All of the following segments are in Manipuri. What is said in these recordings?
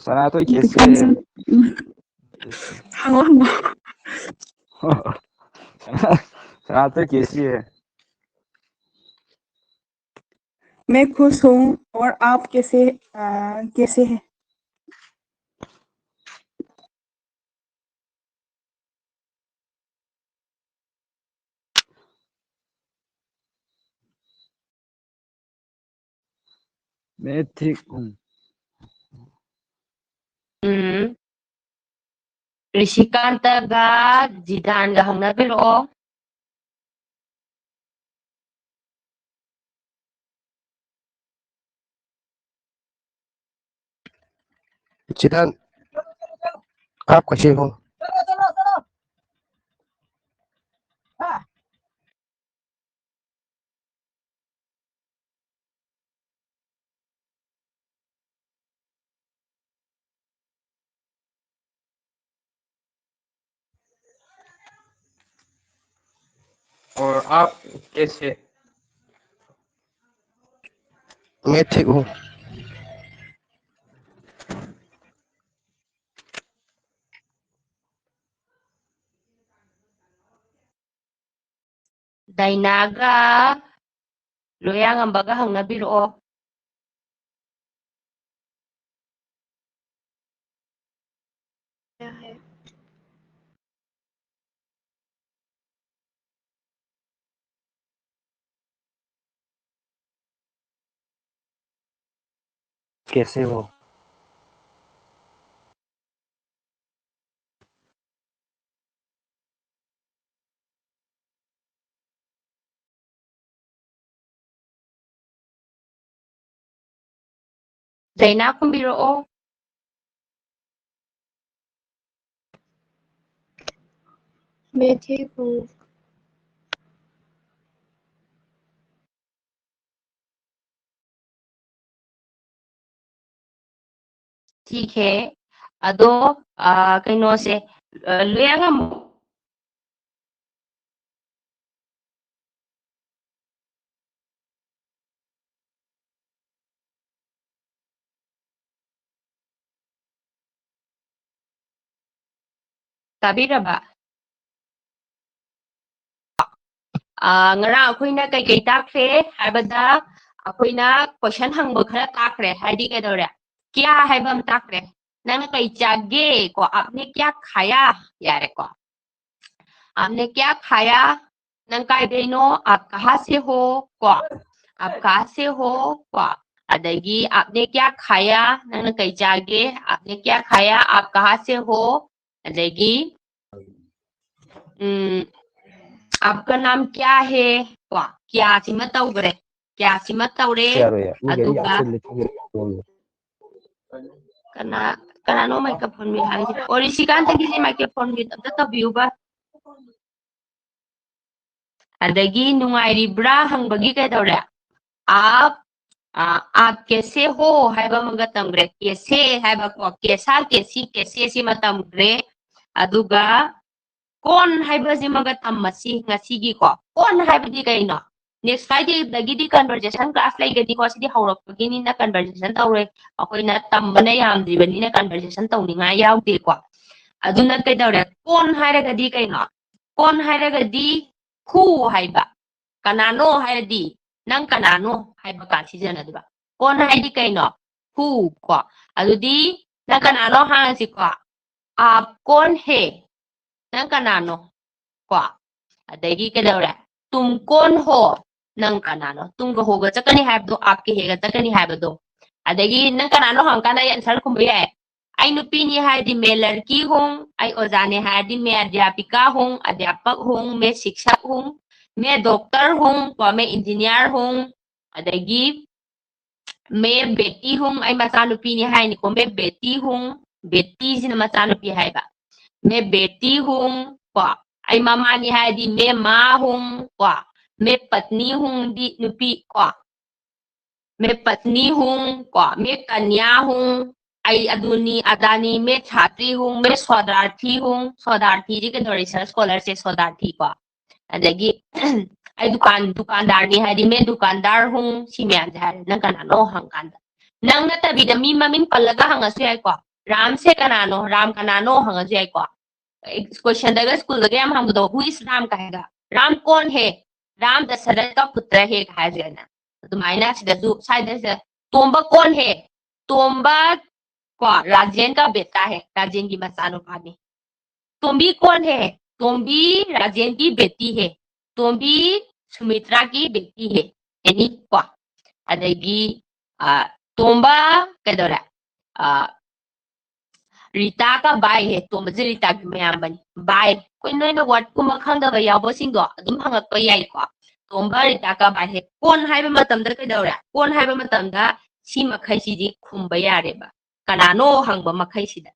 Sana tôi कैसे हंगो हंगो सना तो कैसी है? मैं खुश हूँ और आप कैसे हैं? मैं ठीक हूँ. ꯔꯤꯁꯤꯀꯥꯟꯇꯒ ꯖꯤꯗꯥꯟꯒ ꯍꯪꯅꯕꯤꯔꯛꯑꯣ. जिदान, आप कैसे हो? और आप कैसे? मैं ठीक हूँ. ꯗꯥꯏꯅꯥꯒ ꯂꯣꯌꯥꯉꯝꯕꯒ ꯍꯪꯅꯕꯤꯔꯛꯑꯣ. कैसे हो? ꯗꯥꯏꯅꯥ ꯈꯨꯝꯕꯤꯔꯛꯑꯣ. मैं ठीक हूँ. ठीक है. ꯑꯗꯣ ꯀꯩꯅꯣꯁꯦ ꯂꯣꯌꯥꯉꯝꯕ ꯇꯥꯕꯤꯔꯕ? ꯉꯔꯥꯡ ꯑꯩꯈꯣꯏꯅ ꯀꯩꯀꯩ ꯇꯥꯛꯈ꯭ꯔꯦ ꯍꯥꯏꯕꯗ ꯑꯩꯈꯣꯏꯅ ꯀꯣꯏꯁꯟ ꯍꯪꯕ ꯈꯔ ꯇꯥꯛꯈ꯭ꯔꯦ. ꯍꯥꯏꯗꯤ ꯀꯩꯗꯧꯔꯦ? ꯀ꯭ꯌꯥ ꯍꯥꯏꯕ ꯑꯃ ꯇꯥꯛꯈ꯭ꯔꯦ. ꯅꯪꯅ ꯀꯩ ꯆꯥꯒꯦ ꯀꯣ आपने क्या खाया ꯌꯥꯔꯦꯀꯣ. आपने क्या खाया नंग कायदनो आप कहाँ से हो को आप कहाँ से हो को अदगी आपने क्या खाया नंग कई जागे आपने क्या खाया आप कहाँ से हो अदगी आपका नाम क्या है को क्या सिमत उगरे क्या सिमत उगरे क्या रो यार? ये गरी अदुगा आपसे लेके कना कना नो माइक्रोफोन में हाई और इसी कान तक किसी माइक्रोफोन में तब व्यूबा अदगी नुंगाइरिब्रा हंगबगी कैदौरे आप कैसे हो हाइबा मगा तमग्रे कैसे हाइबा को कैसा कैसे सी मतमग्रे अदुगा कौन हाइबा जी मगा तमसी ngasi को कौन हाइबा दी कइनो नेक्स्ट फ्राइडे दगी दी कन्वर्सेशन क्लास लाइगदी को सिदी हौरकपगी ना कन्वर्सेशन तौरे अखोइना तमबने यामदिबनी ना कन्वर्सेशन तौनिंगा यावदे को अदुना कइदौरे कौन हाइरगदी कइनो कौन हाइरगदी who हाइबा kanano haidi nang kanano haiba ka sijanadba kon haidi kaino who ko adudi nang kanano hangsi ko आप कौन है nang kanano ko adagi kedawra तुम कौन हो nang kanano तुम को होगा चकनी हाइबदो आपके हेगा चकनी हाइबदो adagi nang kanano hangkana yan sar kumbiya ai nupini haidi मैं लड़की हूँ ai ओजाने हाidi मैं अध्यापिका हूँ अध्यापक हूँ मैं शिक्षक हूँ मैं डॉक्टर हूँ मैं इंजीनियर हूँ अदगी मैं बेटी हूँ आई मचानुपी ने हाई निको मैं बेटी हूँ बेटी सिना मचानुपी हाइबा मैं बेटी हूँ को आई मामा ने हाई दी मैं माँ हूँ को मैं पत्नी हूँ दी नुपी को मैं पत्नी हूँ को मैं कन्या हूँ आई अदुनी अदानी मैं छात्री हूँ मैं शोधार्थी हूँ शोधार्थी जी के दौरे स्कॉलर से शोधार्थी को अदगी आई दुकानदार ने हाई मैं दुकानदार हूँ सी मैं नंग कनानो हंकान Nang natabi da mi maming palaga hanga su yai ko. Ram se kanano, Ram kanano hanga su yai ko. Question daga school daga yam hanga do who is Ram kahega. Ram kon hai? Ram Dasharatha का पुत्र है कहा जाना तो मायना से दसू शायद से तोम्बा कौन है तोम्बा को राजेन का बेटा है राजेन की मसानुपानी तोम्बी कौन है तोम्बी राजेन की बेटी है तोम्बी सुमित्रा की बेटी है यानी को अदगी तोम्बा कैदोरा रीता का बाय है तोम्बा जे रीता की मैम बनी बाय कोई नोइना वर्ड कुमा खंगदबा यावबसिंगो अदुम हंगक्पा याई को तोम्बा रीता का बाय है कोन हाइबा मतमदा कैदौरा कोन हाइबा मतमदा सी मखैसिदि खुंबा यारेबा कनानो हंगबा मखैसिदा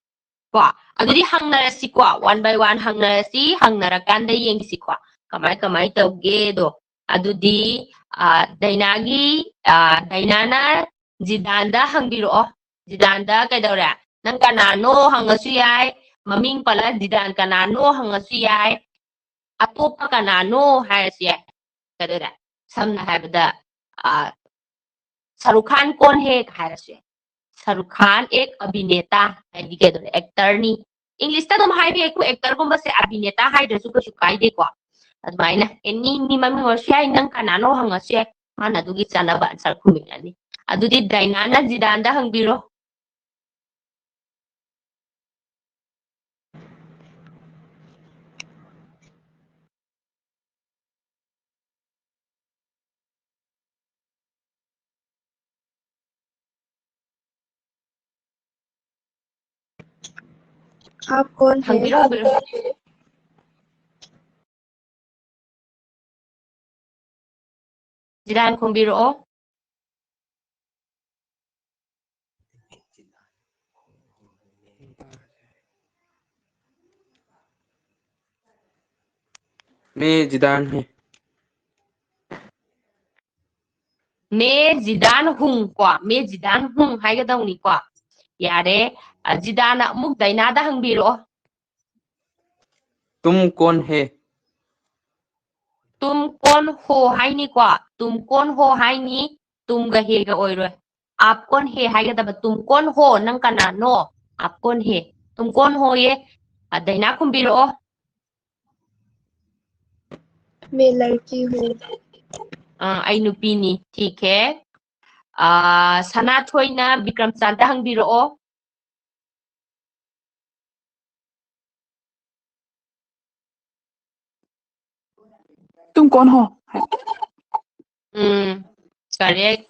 को अदुदि हंगनरसि को वन बाय वन हंगनरसि हंगनरकांदा येंगिसि को कमाय कमाय तौगे दो अदुदि दैनागी दैनाना जिदानदा हंगिरो जिदानदा कैदौरा नंग कनानो हंगसु याय ममिंग पला जिदान कनानो हंगसु याय अतोपा कनानो हायसु याय कैदौरा समना हायबदा शाहरुख खान कौन है हायसु याय शाहरुख खान एक अभिनेता है कैदौरा एक्टर नी इंग्लिश ता तुम हाइबे को एक्टर गुंबा से अभिनेता हाइदसु कछु कायदे को अदमाइना एनी नि ममिंग वर्ष याय नंग कनानो हंगसु याय माना दुगी चानाबा आंसर खुमिनानी अदुदि दैनाना जिदानदा हंगबिरो आप कौन है हंगबिरो हंगबिरो जिदान खुंबिरो मैं जिदान है मैं जिदान हूं को मैं जिदान हूं हाइगदौनी को यारे जिदान अमुक दैनादा हंगबिरो तुम कौन है तुम कौन हो हाइनी को तुम कौन हो हाइनी तुम गहेगा ओइरो आप कौन है हाइगदब तुम कौन हो नंग कनानो आप कौन है तुम कौन हो ये दैना खुंबिरो मैं लड़की हूँ आई नुपीनी ठीक है सना थोइना विक्रम चांदा हंगबिरो तुम कौन हो करेक्ट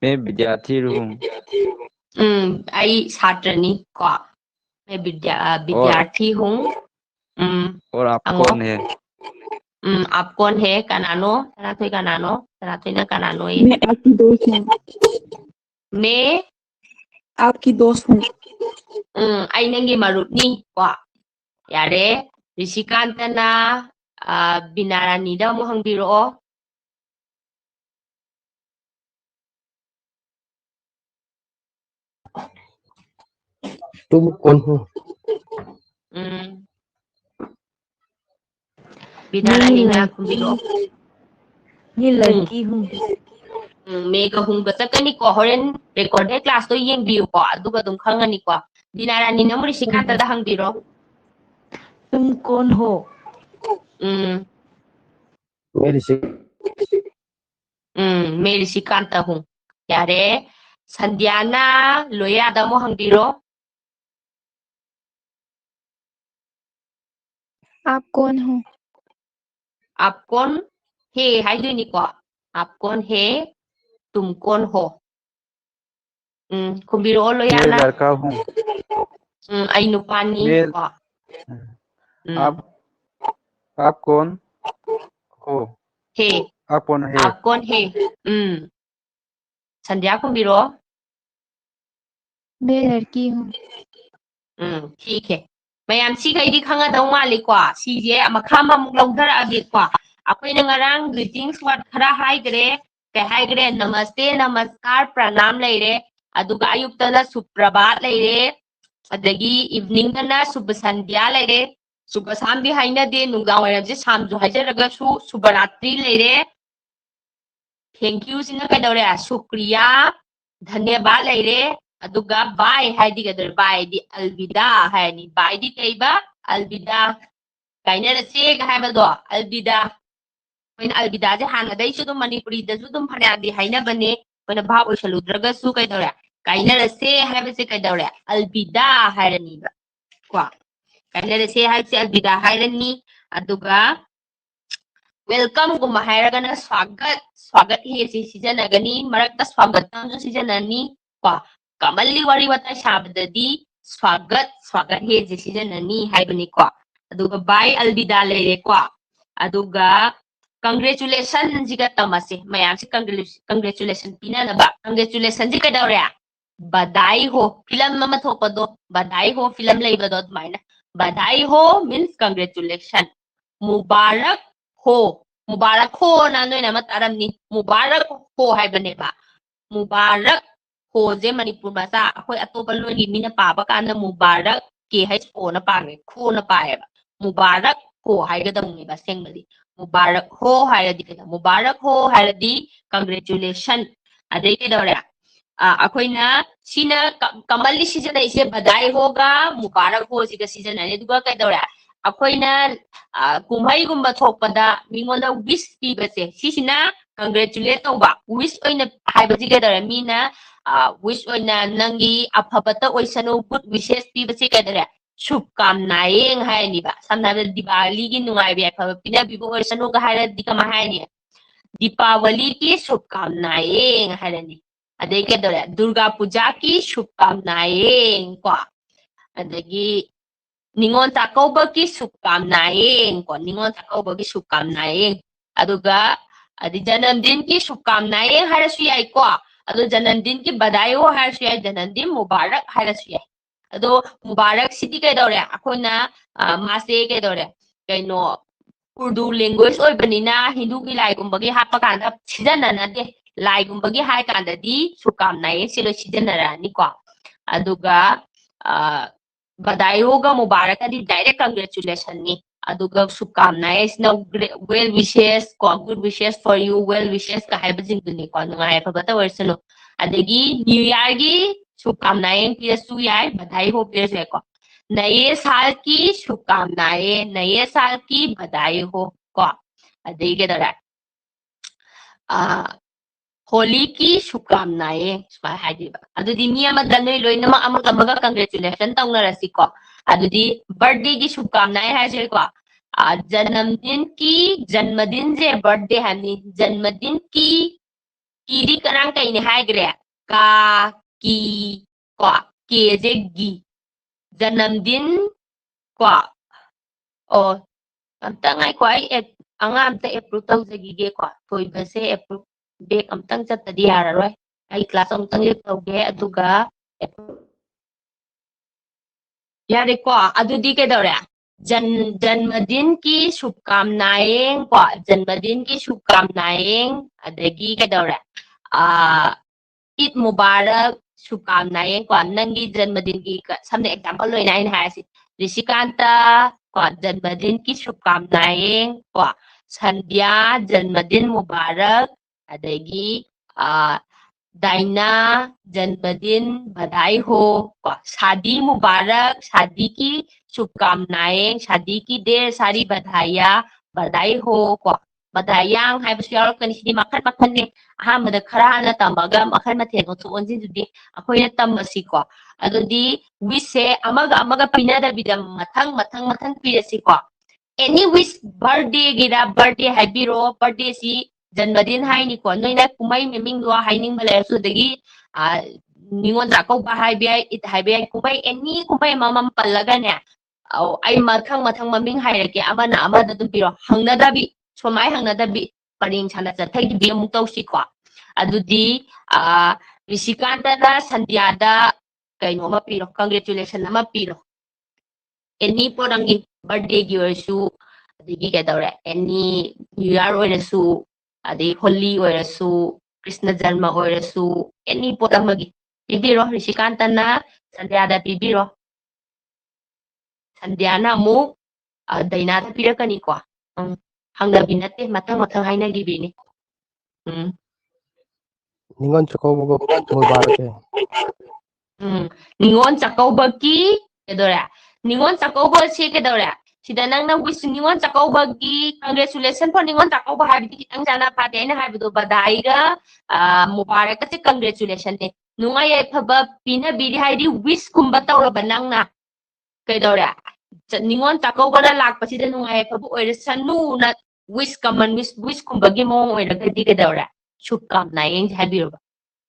मैं विद्यार्थी हूँ आई छात्रनी को मैं विद्यार्थी हूँ और आप अंगो कौन है आप कौन है कनानो सना थोइ कनानो सना थोइना कनानो ये मैं आपकी दोस्त हूँ मैं आपकी दोस्त हूँ आई नंगी मरुपनी को यारे ऋषिकांतना बिनारानीदा अमुक हंगबिरो तुम कौन हो बिनारानीना खुंबिरो मैं लड़की हूँ मैं कहूंगा चकनी को होरेन रेकॉर्डेड क्लास तो येंबियो को अदुगा दुम खंगनी को बिनारानीना मुरि ऋषिकांतदा हंगबिरो तुम कौन हो मेरी से मैं ऋषिकांत हूँ यारे संध्याना लोयादा अमुक हंगबिरो आप कौन हो आप कौन है हाइदुनी को आप कौन है तुम कौन हो खुंबिरो मैं लोयाना लड़का हूँ आई नुपानी मैं- को आप कौन हो है आप कौन है आप कौन है संध्या खुंबिरो मैं लड़की हूँ ठीक है मैम सिगैदि खंगदौ मालिको सीजे मखाम अमुक लौधरअगेको अखोइना ngarang greetings word खरा हाइग्रे कह हाइग्रे नमस्ते नमस्कार प्रणाम लेरे अदुगा अयुक्तना सुप्रभात लेरे अदगी इवनिंग दना शुभ संध्या लेरे शुभ शांति हाइना दे नुंगां वैरजे सामजु हाइजरगसु शुभ रात्रि लेरे थैंक यू सिना कदौरे शुक्रिया धन्यवाद लेरे अदुगा बाय हाइदी गदर बाय दी अलविदा हाइनी बाय दी कइबा अलविदा काइनरसे हाइबदो अलविदा कोइन अलविदा जे हानदै सु दुम मणिपुरी दसु दुम फनादी हाइनबने कोइन भाव ओसलुद्रगसु कइदौरे काइनरसे हाइबसे कइदौरे अलविदा हाइरनीबा को काइनरसे हाइबसे अलविदा हाइरनी अदुगा वेलकम गुमा हाइरगना स्वागत स्वागत हे से सिजनगनी मरकता स्वागतम जो सिजननी को कमल्ली वारी वता शाबददी स्वागत स्वागत हे जे सिजननी हाइबनी को अदुगा बाय अलविदा लेरे को अदुगा कंग्रेचुलेशन जिगा तमसे मयाम से कंग्रेचुलेशन पिना नबा कंग्रेचुलेशन जी कदौरे बधाई हो फिल्म मम थोपदो बधाई हो फिल्म लेबदो माइना बधाई हो मीन्स कंग्रेचुलेशन मुबारक हो ना नोइना मत आरमनी मुबारक हो हाइबनेबा मुबारक हो जे मणिपुर भाषा अखोय अतोपा लोनी मीना पाबा काना मुबारक के हाइस ओ ना पागे खो ना पाएबा मुबारक हो हाइगदमनेबा सेंगली मुबारक हो हाइरदी केदा मुबारक हो हाइरदी कंग्रेचुलेशन अदे केदौरे अखोइना सिना कमली सीजन इसे बधाई होगा मुबारक हो सिगा सीजन अने दुगा केदौरे अखोइना कुम्हाई गुम्बा थोपदा मिंगोंदा विश पीबसे सिसिना कंग्रेचुलेट तौबा विश ओइना हाइबजी केदौरे मीना विश ओइना नंगी अफबता ओइसनो गुड विशेष पीबसे केदौरे शुभकामनाएं हाइनिबा समना दिवाली की नुंगाइबे अफब पिना बिबो ओइसनो गा हाइरदी कमा हाइनि दीपावली की शुभकामनाएं हाइरनी अदे केदौरे दुर्गा पूजा की शुभकामनाएं को अदगी निंगोन चाकौबा की शुभकामनाएं को निंगोन चाकौबा की शुभकामनाएं अदुगा अदि जन्मदिन की शुभकामनाएं हारसु याई को अदो जन्मदिन की बधाई हो हारसु याई जन्मदिन मुबारक हारसु याई अदो मुबारक सिटी केदौरे अखोना मासे केदौरे कइनो उर्दू लैंग्वेज ओइबनिना हिंदू की लाइगुंबगी हापा कांदा सिजननादे लाइगुंबगी हाय कांदादी शुभकामनाएं सिलो सिजनरानी को अदुगा बधाई होगा मुबारक अदी डायरेक्ट कंग्रेचुलेशन नी अदुगा शुभकामनाएं इसना वेल विशेस को good wishes for you well wishes का हाइबजिंग दुनी को नुंगाय फबता वर्सनो अदगी न्यू ईयर की शुभकामनाएं पिरसु याय बधाई हो पिरसे को नए साल की शुभकामनाएं नए साल की बधाई हो को अदगी के दौरान होली की शुभकामनाएं स्मा हाइदिबा अदुदी मी अमदा नोय लोइनमा अमगा कंग्रेचुलेशन तौनरसी को अदुदी बर्थडे की शुभकामनाएं हाइजे को जन्मदिन जे बर्थडे हानि जन्मदिन की दी करंग कइने हाइग्रे का की को के जे गी जन्मदिन को ओ अमतंगाई को आई अंगामते एप्रूव तौजगिगे को थोइबसे एप्रूव बेक अमतंग चतदी याररोय आई क्लास अमतंग तौगे अदुगा यारे को अदुदी के दौरे जन्मदिन की शुभकामनाएं को जन्मदिन की शुभकामनाएं अदगी के दौरे ईद मुबारक शुभकामनाएं को नंगी जन्मदिन की सामने एग्जांपल लोइना इन हायसी ऋषिकांता को जन्मदिन की शुभकामनाएं को संध्या जन्मदिन मुबारक अदगी डाइना जन्मदिन बधाई हो शादी मुबारक शादी की शुभकामनाएं शादी की ढेर सारी बधाई हो को बधाइयां हाइबसु यारकनिसिदि मखन मखन ने अहमद खराना तमगा मखन मथे नो सोनजि दुदि अखोयना तमसि को अदुदि विसे अमगा पिनादा बिदम मथंग पिरसि को एनी विश बर्थडे गिरा बर्थडे हाइबिरो बर्थडे सी जन्मदिन हाइनी को नोइना कुमाई मेमिंग दो हाइनिंग बलेसु दगी निंगोन जाकौबा हाइबियाई इत हाइबियाई कुमाई एनी कुमाई ममम पल्लगने आई मथंग ममिंग हाइरके अमना अमदा दुबिरो हंगनदाबी सोमाई हंगनदाबी परिंग छाना चथैगि बि अमुक तौसि को अदुदी ऋषिकांतना संध्यादा कइनो अमा पिरो कंग्रेचुलेशन अमा पिरो एनी पोरंगी बर्थडे गी ओरसु अदगी केदौरे एनी न्यू ईयर ओरसु अदे होली ओरसु कृष्ण जन्म ओरसु एनी पोरमगी पिबिरो ऋषिकांतना संध्यादा पिबिरो संध्याना मु दैनादा पिरकनी को हंगबी नते मथंग हाइनगिबिनी ꯅꯤꯉꯣꯜ ꯆꯥꯛꯀꯧꯕꯒ ꯃꯨꯕꯥꯔꯛꯁꯦ ꯅꯤꯉꯣꯜ ꯆꯥꯛꯀꯧꯕꯒꯤ ꯀꯩꯗꯧꯔꯦ ꯅꯤꯉꯣꯜ ꯆꯥꯛꯀꯧꯕꯁꯦ ꯀꯩꯗꯧꯔꯦ ꯁꯤꯗ ꯅꯪꯅ ꯋꯤꯁ ꯅꯤꯉꯣꯜ ꯆꯥꯛꯀꯧꯕꯒꯤ ꯀꯪꯒ꯭ꯔꯦꯆꯨꯂꯦꯁꯟ ꯐꯣꯔ ꯅꯤꯉꯣꯜ ꯆꯥꯛꯀꯧꯕ ꯍꯥꯏꯕꯗꯤ खितंग ꯆꯥꯅ ꯐꯥꯠꯇꯦ ꯑꯩꯅ ꯍꯥꯏꯕꯗꯣ ꯕधाईꯒ मुबारकसे congratulationने नुंगाई याइफबा पिनबीरी हाइदी wish कुंबा तौरबा नंगना कइदौरे निngोन चाकौबना लाकपसिदा नुंगाई याइफबा ओइरसनुना wish common wish कुंबगी मोंग ओइरगदि कइदौरे शुभकामनाएं हाइबिरोबा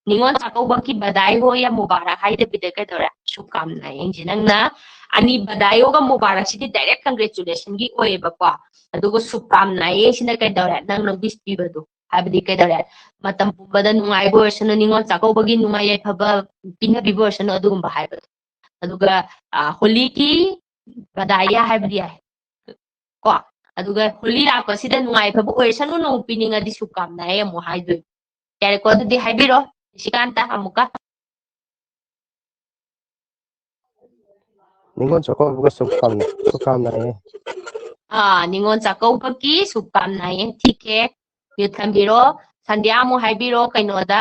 निngोन चाकौबकी बधाई हो या मुबारक हाइदबिदा कइदौरे शुभकामनाएं जिनंगना अनि बधाई होगा मुबारक सिदी डायरेक्ट congratulation गी ओइबको अदुगो शुभकामनाएं सिना कइदौरे नंगना wish पिबदो हाइबदि कइदौरे मतम पुबदा नुंगाई बोर्सनो निngोन चाकौबगी नुंगाई याइफबा पिनबी बोर्सनो अदुगुंबा हाइबदो अदुगा होली की बधाई हाइबदि याइ को अदुगा होली लापसिदा नुंगाई याइफबा ओइरसनो नो पिनिंगदि शुभकामनाएं अमु हाइदो यारेको अदुदि हाइबिरो 시간다 아무까 ꯅꯤꯉꯣꯜ ꯆꯥꯛꯀꯧꯕꯒ ꯁꯨꯛꯀꯥꯝꯅꯩꯌꯦ निngोन चाकौबकी शुभकामनाएं ठीक है म्यूट थम्बिरो संध्या मु हाइबिरो कइनोदा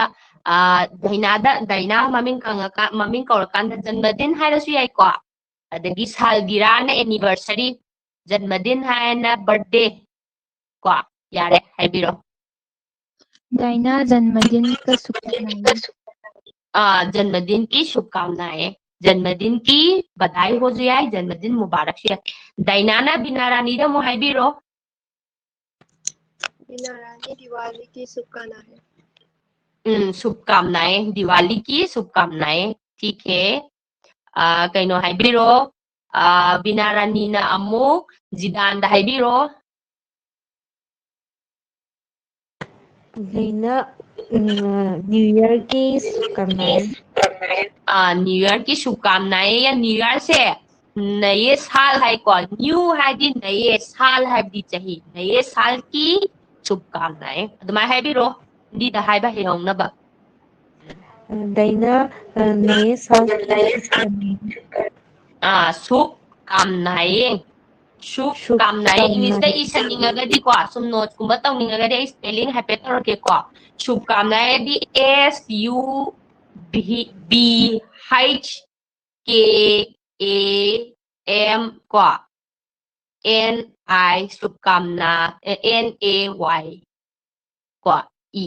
दैना ममिंग कौरकांदा जन्मदिन हाइरसु याइको अदगी सालगिराना एनिवर्सरी जन्मदिन हाइना बर्थडे को यारे हाइबिरो डायना जन्मदिन का शुभकामनाएं जन्मदिन की शुभकामनाएं जन्मदिन की बधाई हो जाए जन्मदिन मुबारक से डायनाना बिना रानी दा मुहाइबिरो बिना रानी दिवाली की शुभकामनाएं शुभकामनाएं दिवाली की शुभकामनाएं ठीक है कइनो हाइबिरो बिना रानी ना अमु जिदान दा हाइबिरो Lina New Year की शुभकामनाएं न्यू ईयर की शुभकामनाएं या न्यू ईयर से नए साल है को न्यू है दी नए साल है दी चाहिए नए साल की शुभकामनाएं अदुमाय है बिरो दी दा है बा हेंगनबा Daina नए साल की शुभकामनाएं शुभकामनाएं शुभकामनाएं इंग्लिश दा इसनिंगगदि को सुम नोट कुंबा तौनिंगगदि स्पेलिंग हाइपेट तौरके को शुभकामनाएं दी SUBHKAM को NI शुभकामना NAY को E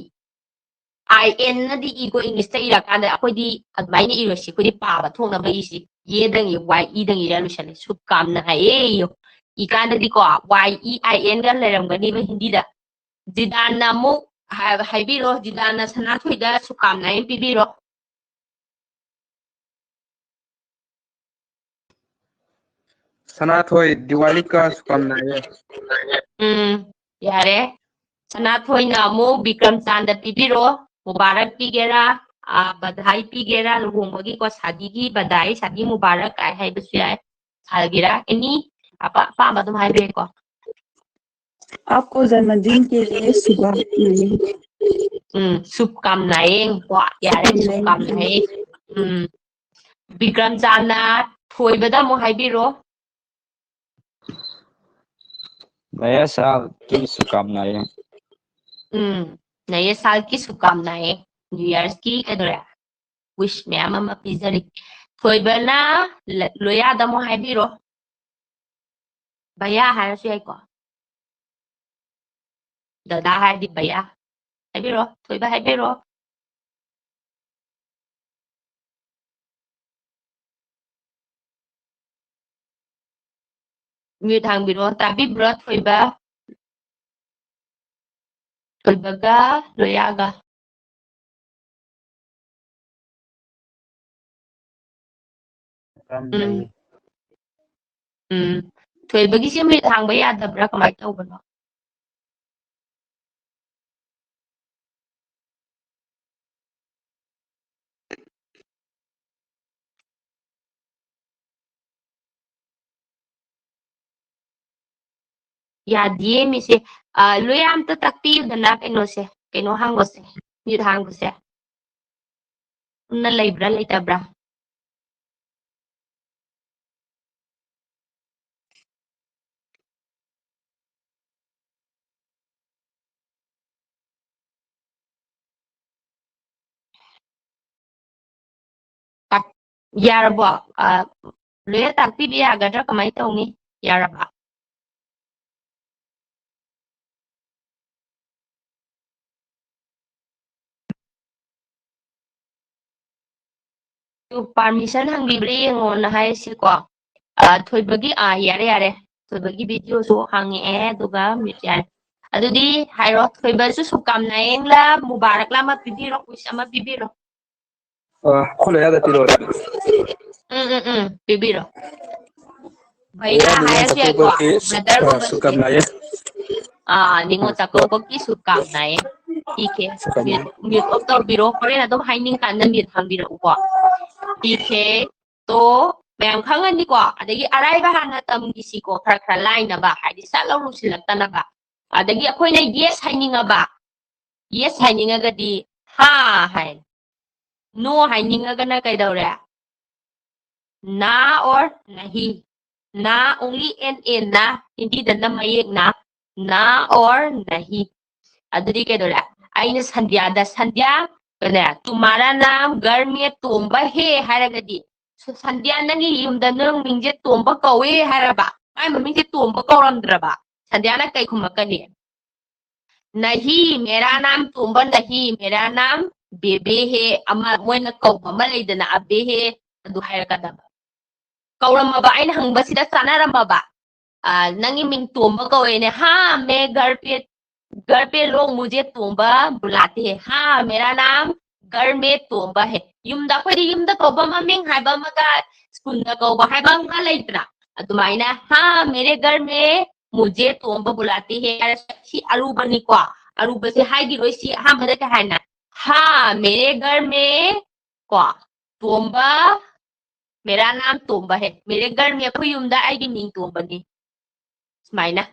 IN नदी E को इंग्लिश दा इराकांदा अखोइदी अदमाइनी इरोसि अखोइदी पाबा थोंनबा इसी ये दंगी YE दंगी रेलुशन शुभकामनाएं यो इकांददि को YEIN गा लेरमगनी बा हिंदी दा जिदान मु हाइबिरो जिदान सनाथुइदा शुभकामनाएं पिबिरो सनाथोई दिवाली का शुभकामनाएं यारे सनाथोइना मु विक्रम चांद पिबिरो मुबारक पिगेरा बधाई पिगेरा लुहोंबगी को शादी की बधाई शादी मुबारक आय हाइबसु याय सालगिरा एनी आपा पाबा तुम हाइबे को आपको जन्मदिन के लिए शुभकामनाएं शुभकामनाएं को यारे शुभकामनाएं विक्रम चांद थोइबदा मु हाइबिरो नया साल की शुभकामनाएं नए साल की शुभकामनाएं न्यू ईयर्स की कदोरे विश मैम अमा पिजरी थोइबना लोयादा मु हाइबिरो भैया हाइरसु याइको दादा हाइदि भैया हाइबिरो थोइबा हाइबिरो म्यूट हांबिरो ताबिब्रो थोइबागा लोयागा थोइबगी से म्यूट हांबा यादब्रा कमाय तौबनो यादिए मिसे लोयाम तो तक्पियुदना कइनोसे कइनो हांगोसे म्यूट हांगोसे उन्ना लेब्रा लेतब्रा ꯌꯥꯔꯕꯣ ꯂꯣꯏꯅ ꯇꯥꯛꯄꯤꯕ ꯌꯥꯒꯗ꯭ꯔꯥ ꯀꯃꯥꯏꯅ ꯇꯧꯅꯤ ꯌꯥꯔꯕ ꯄꯥꯔꯃꯤꯁꯟ ꯍꯪꯕꯤꯕ꯭ꯔꯥ ꯌꯦꯡꯉꯣꯅ ꯍꯥꯏꯔꯤꯁꯤꯀꯣ ꯊꯣꯏꯕꯒꯤ ꯌꯥꯔꯦ ꯌꯥꯔꯦ ꯊꯣꯏꯕꯒꯤ ꯚꯤꯗꯤꯑꯣꯁꯨ ꯍꯪꯉꯛꯑꯦ ꯑꯗꯨꯒ ꯃ꯭ꯌꯨꯠ ꯌꯥꯔꯦ ꯑꯗꯨꯗꯤ ꯍꯥꯏꯔꯣ ꯊꯣꯏꯕꯁꯨ ꯁꯨꯀꯥꯝꯅꯌꯦꯡꯂ ꯃꯨꯕꯥꯔꯛꯂ ꯑꯃ ꯄꯤꯕꯤꯔꯣ ꯀꯨꯏꯁ ꯑꯃ ꯄꯤꯕꯤꯔꯣ ꯈꯣꯠꯂꯣꯏꯌꯥꯗ ꯄꯤꯔꯛꯑꯣ ꯄꯤꯕꯤꯔꯣ ꯚꯩꯌꯥ ꯍꯥꯏꯔꯁꯨ ꯌꯥꯏꯀꯣ ꯕ꯭ꯔꯗꯔꯒꯨꯝꯕ ꯁꯨꯀꯝꯅꯥꯌꯦ ꯅꯤꯉꯣꯜ ꯆꯥꯛꯀꯧꯕꯒꯤ ꯁꯨꯀꯥꯝꯅꯌꯦ ꯏꯀꯦ ꯁꯨꯀꯝꯅꯥꯌꯦ ꯃ꯭ꯌꯨꯠ ꯑꯣꯐ ꯇꯧꯕꯤꯔꯣ ꯍꯣꯔꯦꯟ ꯑꯗꯨꯝ ꯍꯥꯏꯅꯤꯡ ꯀꯥꯟꯗ ꯃ꯭ꯌꯨꯠ ꯊꯝꯕꯤꯔꯛꯎꯀꯣ ꯏꯀꯦ ꯇꯣ ꯃꯌꯥꯝ ꯈꯪꯉꯅꯤꯀꯣ ꯑꯗꯒꯤ ꯑꯔꯥꯏꯕ ꯍꯥꯟꯅ ꯇꯝꯈꯤꯁꯤꯀꯣ ꯈꯔ ꯂꯥꯏꯅꯕ ꯍꯥꯏꯗꯤ ꯁꯠ ꯂꯧ ꯂꯨꯁꯤꯜꯂꯛꯇꯅꯕ ꯑꯗꯒꯤ ꯑꯩꯈꯣꯏꯅ ꯌꯦꯁ ꯍꯥꯏꯅꯤꯡꯉꯕ ꯌꯦꯁ ꯍꯥꯏꯅꯤꯡꯉꯒꯗꯤ ꯍꯥ ꯍꯥꯏ ꯅꯣ ꯍꯥꯏꯅꯤꯡꯉꯒꯅ ꯀꯩꯗꯧꯔꯦ ना और नहीं ना ओनली एन ना हिंदी दना मयेक ना और नहीं अदुदी केदोला आइने संध्या कने तुम्हारा नाम घर में तोंबा है हारगदी संध्या नंगी युमदा नंग मिंजे तोंबा कौवे हारबा आई ममिंजे तोंबा कौरमद्रबा संध्या ना कई खुमकनी नहीं मेरा नाम तोंबा नहीं मेरा नाम बेबे है अमा मोइना कौबा मा लेदना अबे है अदु हारकदबा कौरमबा आइना हंगबसिदा चानारमबा नंगी मिंग तोंबा कौवेने हाँ मैं घर पे लोग मुझे तोंबा बुलाते हैं हाँ मेरा नाम घर में तोंबा है युमदा खोदी युमदा कौबा ममिंग हाइबा मगा स्कूलदा कौबा हाइबा मगा लेतना अदुमाइना हाँ मेरे घर में मुझे तोंबा बुलाते हैं सी अरुबनी को अरुबा से हाइगी रोसी हाँ मदद का है ना हाँ मेरे घर में को तोंबा मेरा नाम तोंबा है मेरे घर में कोई युमदा आइगी मिंग तोंबनी स्माइना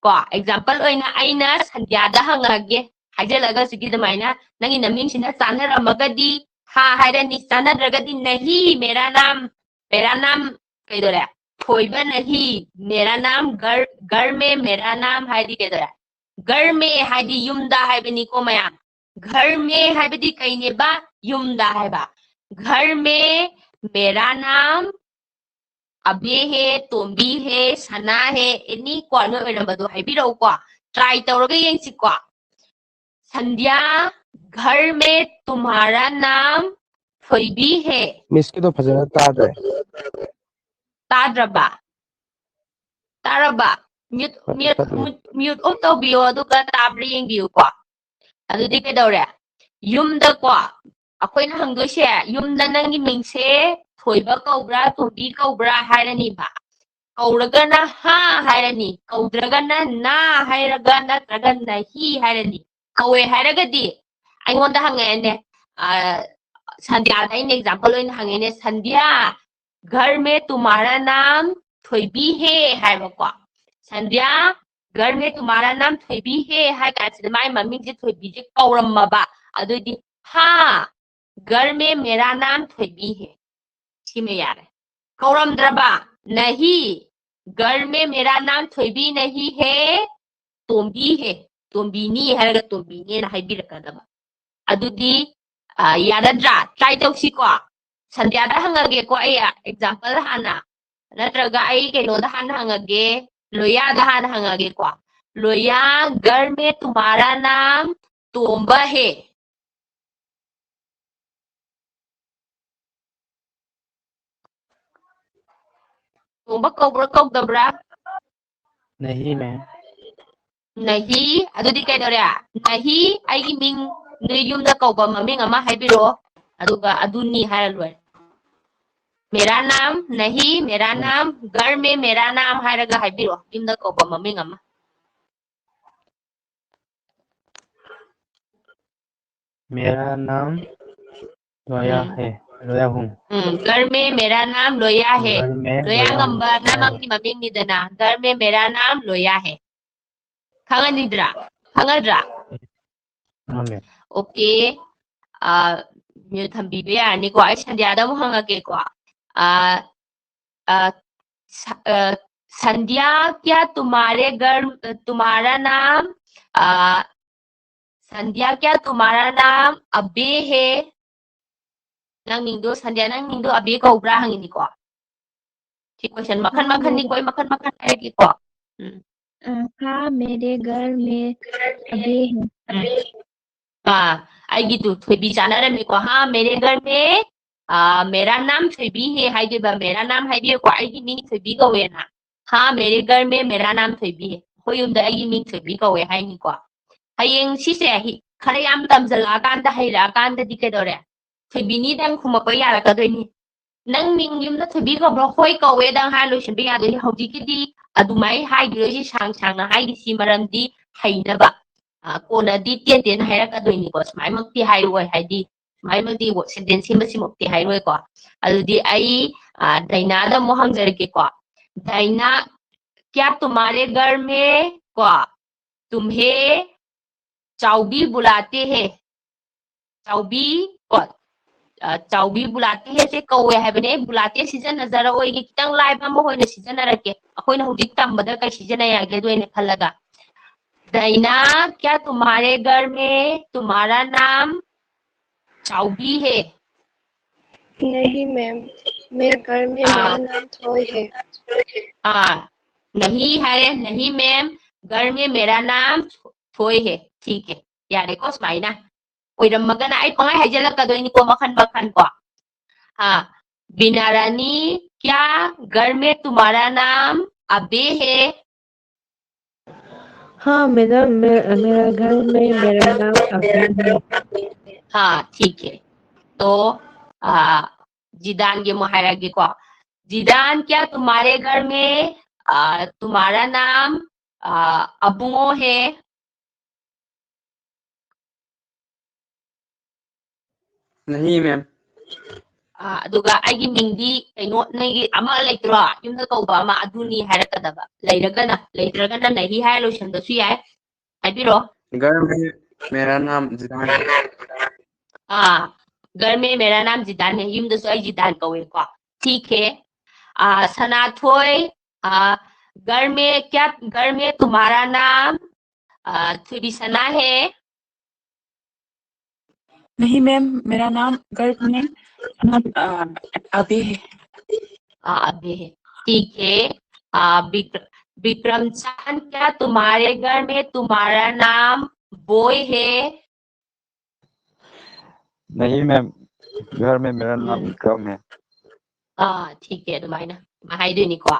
को एग्जांपल ओइना आइना संध्यादा हंगागे हाइजलगा सिगी दमाइना नंगी नमिंग सिना चानरमगदी हा हाइरनी चानरगदी नहीं मेरा नाम कैदोरा थोइबा नहीं मेरा नाम घर में मेरा नाम हाइदी कैदोरा घर में हाइदी युमदा हाइबनी को मया घर में हाइबदी कैनेबा युमदा हाइबा घर में मेरा नाम अबे है तोंबी है सना है एनी क्वानो एरमबदो हाइबिरो को ट्राई तौरगे येंसी को संध्या घर में तुम्हारा नाम थोइबी है मिस की तो फजना तादरे ताद्रबा तारबा म्यूट ऑफ तौबियो अदुगा ताब्री येंबियो को अदुदि केदौरे युमदा को अखोइना हंगोसे युमदा नंगी मिंगसे थोइबा कौब्रा तोंबी कौब्रा हाइरनीबा कौरगना हा हाइरनी कौद्रगना ना हाइरगा नत्रगना ही हाइरनी कौवे हाइरगदी आइंगोंदा हंगेने संध्या इन एग्जांपल ओइन हंगेने संध्या घर में तुम्हारा नाम थोइबी है हाइबको संध्या घर में तुम्हारा नाम थोइबी है हाइ कासिद माइ मम्मी जे थोइबी जे कौरमबा अदुदी हा घर में मेरा नाम थोइबी है में यार कौरमद्रबा नहीं घर में मेरा नाम थोइबी नहीं है तोंबी है तोंबीनी है तोंबीनी ना हाइबिरकदबा अदुदी यादद्रा ट्राई तौसीको संध्यादा हंगगे को एग्जांपल हाना नत्रगा आई केनोदा हाना हंगगे लोयादा हाना हंगगे को लोया घर में तुम्हारा नाम तोंबा है तोंबा कौब्रा कौदब्रा नहीं मैं नहीं अदुदी कैदोरे नहीं आइगी मिंग नोइ युमदा कौबा ममिंग अमा हाइबिरो अदुगा अदुनी हारा लोय मेरा नाम नहीं मेरा नाम घर में मेरा नाम हाइरगा हाइबिरो युमदा कौबा ममिंग अमा मेरा नाम लोया है लोया हूँ घर में मेरा नाम लोया है घर में लोया लोया ngamba namang ni mamiंग निदना घर में मेरा नाम लोया है खंगनिद्रा खंगद्रा हमें ओके म्यूट थंबीबे यारनिको आई संध्यादा मु हंगकेको संध्या क्या तुम्हारा नाम संध्या क्या तुम्हारा नाम अबे है nang mingdo Sandia nang mingdo abi kaubra hangini ko si question makan ni koi makan hai ki ko हाँ मेरे घर में अभी है ai gitu Thuibi chana mi ko ha mere घर में मेरा नाम Thuibi है hai de ba मेरा नाम hai bi ko ai gi ming Thuibi ko we na ha mere घर में मेरा नाम Thuibi है hoi yum da ai gi ming Thuibi ko we hai ni ko hayeng si se hi khare yam tam jala kan da hai ra kan da di ke dore Thuibi ni dang khuma ko ya ra ka doi ni nang ming yum da Thuibi ko bro hoi ko we dang ha lo shin bi ya de hauji ki di adumai hai gi lo si sang na hai gi si maram di hai na ba kona di tian hai ra ka doi ni ko smai mak ti hai roi hai di smai mak di wo sentence ma si mak ti hai roi ko adu di ai daina da mo hang jar ke ko daina क्या तुम्हारे घर में को तुम्हें चौबी बुलाते हैं चौबी को चौबी बुलाते हैं से कौवे है बने बुलाते सीजन नजर होएगी कितंग लाइव हम होने सीजन रखे अखोई ना हुदिक तम बदल का सीजन है आगे दो इन्हें खलगा दैना क्या तुम्हारे घर में तुम्हारा नाम चौबी है नहीं मैम मेरे घर में मेरा नाम थोई है नहीं है नहीं मैम घर में मेरा नाम थोई है ठीक है यार को स्माइल ना ओइरमगना आई पंगाई हाइजलकदोइनी को मखन को हाँ बीना रानी क्या घर में तुम्हारा नाम अबे है हाँ मेरा घर में मेरा नाम अभी है हाँ ठीक है तो जिदान ये मुहायरागी को जिदान क्या तुम्हारे घर में तुम्हारा नाम अबुओ है नहीं ma'am aduga aigi mingdi kaino nagi ama leitro yumda kauba ama aduni harakadaba leitragana nahi hai lo shanda su yai aibiro घर में मेरा नाम जिदान है घर में मेरा नाम जिदान है yumda su ai जिदान कवे को ठीक है सनाथोय घर में तुम्हारा नाम थुबिसना है नहीं मैम मेरा नाम घर में अभी है अभी है ठीक है विक्रम चांद क्या तुम्हारे घर में तुम्हारा नाम बॉय है नहीं मैम घर में मेरा नाम विक्रम है ठीक है तुम्हारा महाइदुनी को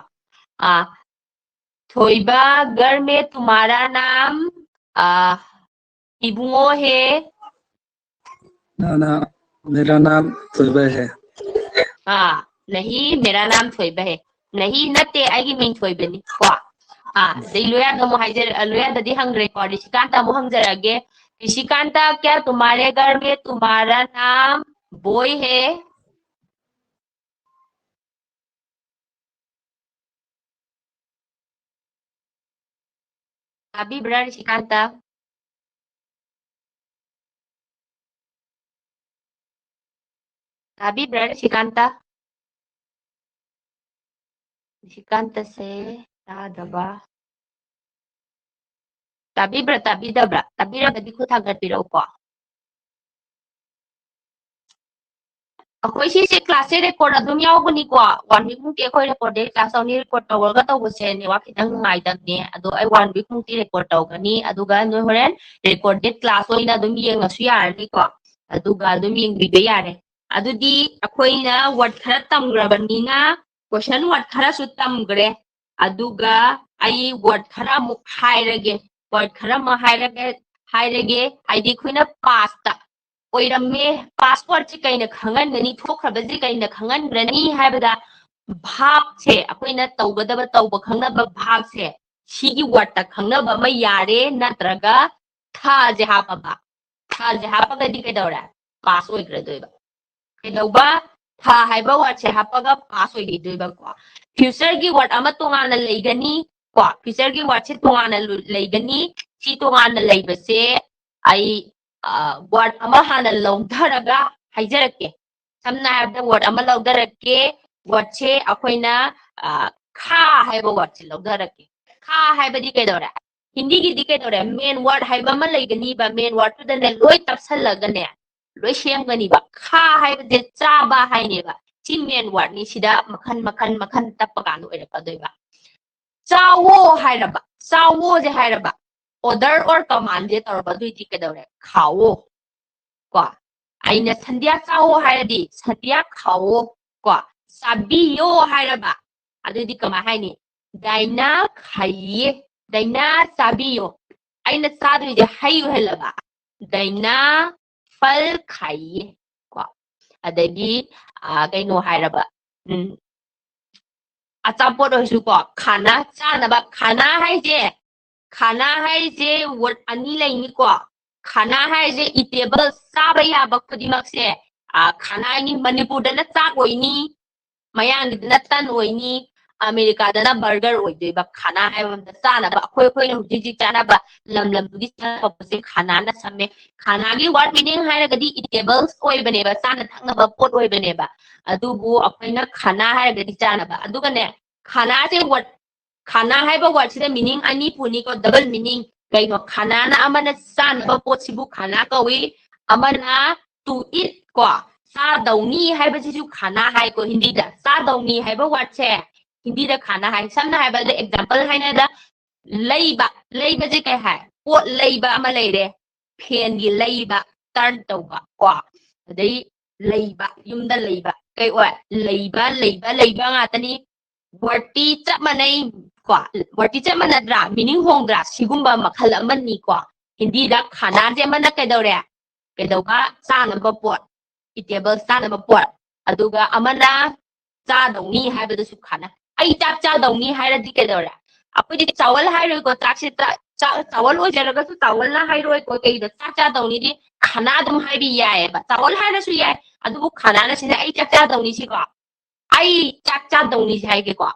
थोइबा घर में तुम्हारा नाम इबुओ है ना मेरा नाम थोइबा है नहीं मेरा नाम थोइबा है नहीं नते आगे मिंग थोइबनी को लोया दमो हाइजर लोया ददी हंग रिकॉर्ड ऋषिकांता मो हंगजरगे ऋषिकांता क्या तुम्हारे घर में तुम्हारा नाम बॉय है अभी बड़ा ऋषिकांता Tabi berada Shikanta se ada ba. Tabi dabra. Tabi ada di kota Garpira ko. Ako si class record adum yaw ko ni ko. One week mong ko record class ni record taw ga taw se ni wa kitang ngaidan ni adu ay 1 week mong record taw gani adu ga no horen recorded class oina adum yeng na su yar ni ko. Adu ga adum yeng bibe yare. अदुदी अखोइना वर्ड खरा तमग्रबनीना क्वेश्चन वर्ड खरा सु तमग्रे अदुगा आई वर्ड खरा मु हाइरगे वर्ड खरा म हाइरगे आइदी खोइना पास्ता ओइरमे पासवर्ड से कइना खंगन गनी थोखरबजे कइना खंगन ग्रनी हाइबदा भाग से अखोइना तौगदब तौब खंगनब भाग से सिगी वर्ड ता खंगनब म यारे नत्रगा था जे हापगा दि केदौरा पास ओइग्रदोइबा केदौबा था हाइबा वर्ड से हापगा पास ओइगिदोइबा को फ्यूचर की वर्ड अमा तोंगाना लेगनी को फ्यूचर की वर्ड से तोंगाना लेगनी सी तोंगाना लेबसे आई वर्ड अमा हाना लौधरगा हाइजरके समना हाइबदा वर्ड अमा लौधरके वर्ड से अखोइना खा हाइबा वर्ड से लौधरके खा हाइबा दि केदौरा हिंदी की दि केदौरा मेन वर्ड हाइबा मा लेगनी बा मेन वर्ड तो दने लोय तपसलगने loi semgani ba kha haibde chaba haine ba chi main word ni sida makhan tappa kan oirapa doi ba chawo hairaba chawo je hairaba order or command je torba dui ti kedore khawo ko aina sandhya chawo hairadi sandhya khawo ko sabiyo hairaba adudi kama haini daina khaye daina sabiyo aina sadu je hayu helaba daina fal khaye ko adagi kaino hairaba achapot oisu ko khana chanaba khana haije word ani laini ko khana haije eatable saba yaba khudimak se khana ni manipur da na chak oini mayang da tan oini america da na burger oidoi ba khana haibam da chanaba khoi na hujiji chanaba lam dugi chanaba se khana na samme khana gi word meaning hairagadi eatables oibane ba chana thangna ba pot oibane ba adubu akoina khana hairagadi chanaba aduga ne khana se word khana haiba word sida meaning ani puni ko double meaning kaino khana na amana chanaba pot sibu khana kawi amana to eat ko sa dauni haiba sisu khana hai ko hindi da sa dauni haiba word se hindi da khana hai samna haiba da example haina da leiba je kai hai pot leiba ama leire phen gi leiba turn tauba ko dai leiba yumda leiba kai wa leiba nga tani word chap manai ko word chap manadra meaning hongdra sigumba makhal amani ko hindi da khana je mana kai daure kai dauba sana ba pot eatable sana ba pot aduga amana cha dauni haibada su khana ai chak cha dauni haira di kai daure apoi di chawal hairoi ko chak se chawal o jaraga su chawal na hairoi ko kai da chak cha dauni di khana dum haibi yae ba chawal haira su yae adubu khana na sina ai chak cha dauni si ko ai chak cha dauni si hai ke ko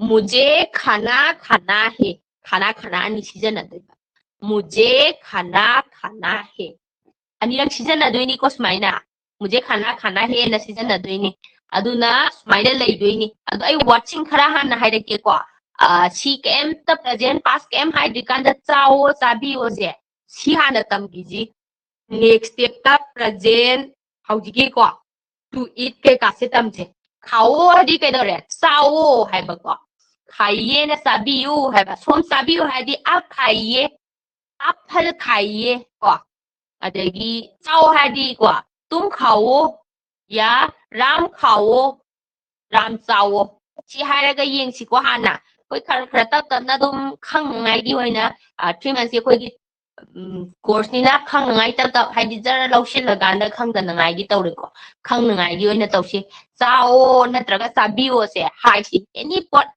मुझे खाना खाना है खाना ani season adoi मुझे खाना खाना है anirang season adoi ni ko smaina मुझे खाना खाना है na season adoi ni aduna smaina leidoi ni adu ai watching khara han hairake ko si kem ta present past kem haidi kan da chao sabi oje si hana tamgiji next step ta present haujiki ko to eat ke ka se tamje khao hadi ke dore sao hai ba ko khaiye na sabiu hai ba som sabiu hadi ap khaiye ap phal khaiye ko adagi chao hadi ko tum khao ya ram khao ram chao si hairaga yeng si ko hana koi khara ta na dum khang ngai di hoina 3 months koi gi course ni na khang ngai ta haidi jara lausin la gan da khang da ngai gi tawre ko khang ngai gi hoina tawsi chao natraga sabiu se hai si any pot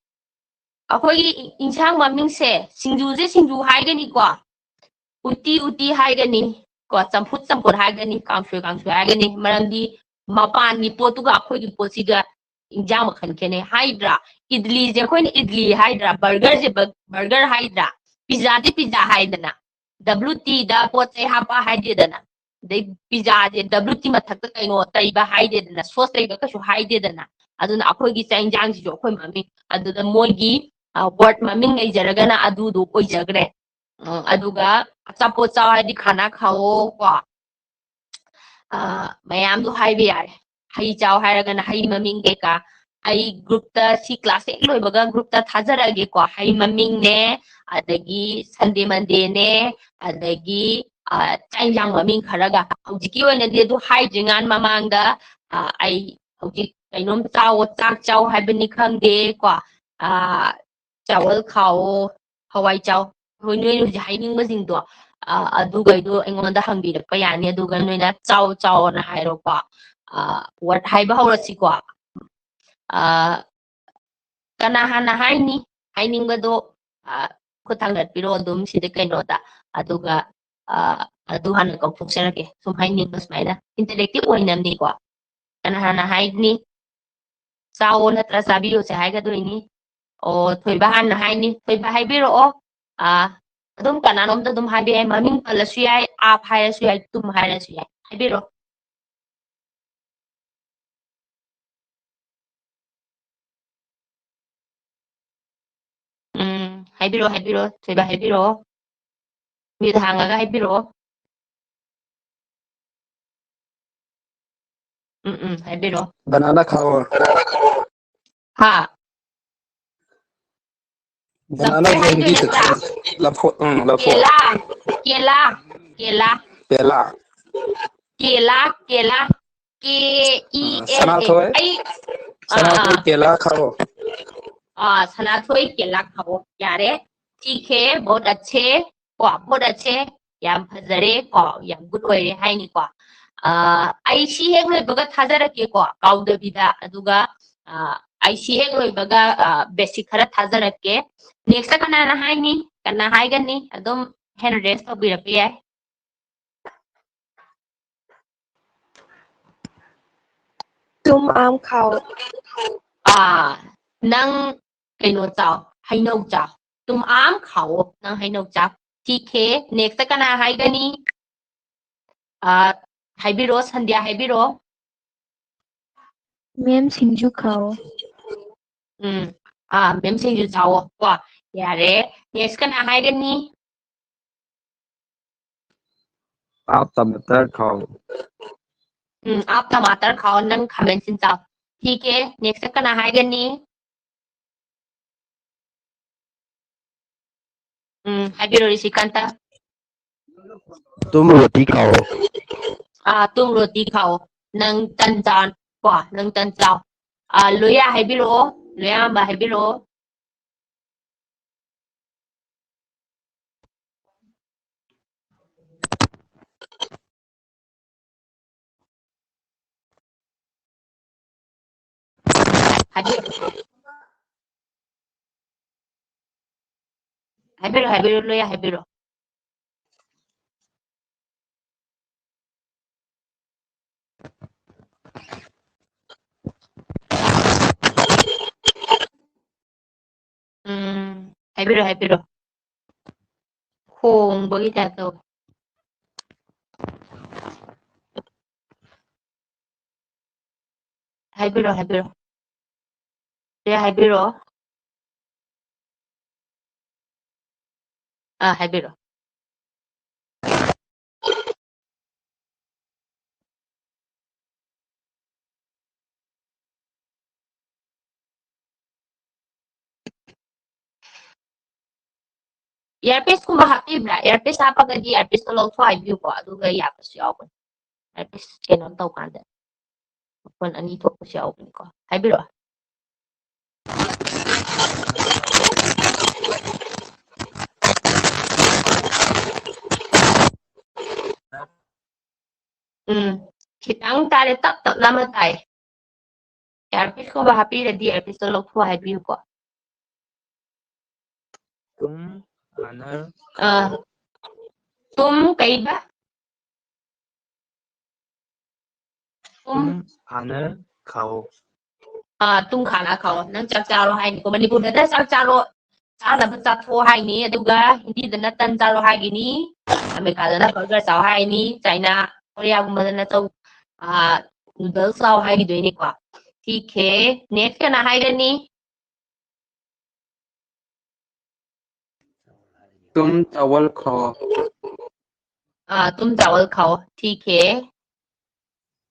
akoi insang maming se singju haigani ko uti haigani ko champut haigani kangshui haigani marandi mapan ni potuga akoi gi posiga injam khan kene haidra idli je khoi idli haidra burger haidra pizza haidana wt da pot se hapa haidedana dai pizza je wt mathak ta kaino taiba haidedana sauce taiba ka shu haidedana aduna akoi gi chain jang ji jo khoi mami aduna moigi word maming ai jaragana adu do oi jagre aduga achapo chawa di khana khao ko mayam du haibe yare hai chaw hairagana hai maming ke ka ai group ta si class ek loi baga group ta thajarage ko hai maming ne adagi sunday monday ne adagi chain jang maming kharaga hojiki oina de du hai jingan mamang da ai hojik kainom chaw chak chaw haibani khangde ko chawal khao hawai chaw hoi noi nu jai ning ma jing do aduga do engonda hangbi ra pa yani aduga noina chaw na hairo ko what haiba hawrasi ko kana hana haini haining ba do khutang rat piro dum sida kaino da aduga adu hana ko phuksarake sum haining bas maina interactive oinam ni ko kana hana haini chaw na tra sabiyo se haiga do ini o thoiba hana haini thoiba haibiro adum kananom da dum haibi ai maming palasu yai ap hairasu yai tum hairasu yai haibiro haibiro thoiba haibiro mi hangaga haibiro Haibiro. banana खाओ Ha. banana Lafo को हिंदी haidoi से natra. लफो लफो Kela. Kela. Kela. पेला Kela. Kela. Kela. सनाथोय Ay. सनाथोय केला खाओ सनाथोई केला खाओ यारे ठीक है बहुत अच्छे को बहुत अच्छे याम फजरे को याम गुड ओइरे हाइनी को आई सी हेक लोइबगा थाजरके को काउदबिदा अदुगा आई सी हेक लोइबगा बेसिक खरा थाजरके नेक्स्ट कना हाइनी कना हाइगनी अदुम हेन रेस्ट तबिरपे याय तुम आम खाओ नंग कइनो चाव हाइनौ चाव तुम आम खाओ नंग हाइनौ चाव ठीक है नेक्स्ट कना हाइगनी हाइबिरो संध्या हाइबिरो मैम सिंजू खाओ मेम सिंजू चाओ को यारे नेक्स्ट कना हाइगनी आप टमाटर खाओ आप टमाटर खाओ नंग खामेन सिन चाव ठीक है नेक्स्ट कना हाइगनी हाइबिरो रिशिकांता तुम रोटी खाओ तुम रोटी खाओ नंग तन जान को नंग तन चाव लोया हाइबिरो लोया मा हाइबिरो हाइबिरो लोया हाइबिरो हाइबिरो खोंबगी type हाइबिरो Loya हाइबिरो हाइबिरो earpiece kuma hapibra earpiece hapagadi earpiece to lawtho haibiyuko aduga yabasu yawbani earpiece keno tawkanda phone ani thokpasu yawbaniko haibiro khitang tare tap tap lama tai earpiece kuma hapiradi earpiece to lawtho haibiyuko तुम खाना तुम कई बा तुम तुम खाना खाओ तुम खाना खाओ नंग चak charo haini ko manipur da chak charo चादब चाथो हाइनी अदुगा Hindi दना तन चारो हाइगिनी अमेरिका दना बर्गर चाव हाइनी चाइना कोरिया गुमदना चाव नूडल्स चाव हाइगी दोइनी को ठीक है नेक्स्ट कना हाइगनी तुम चावल खाओ तुम चावल खाओ ठीक है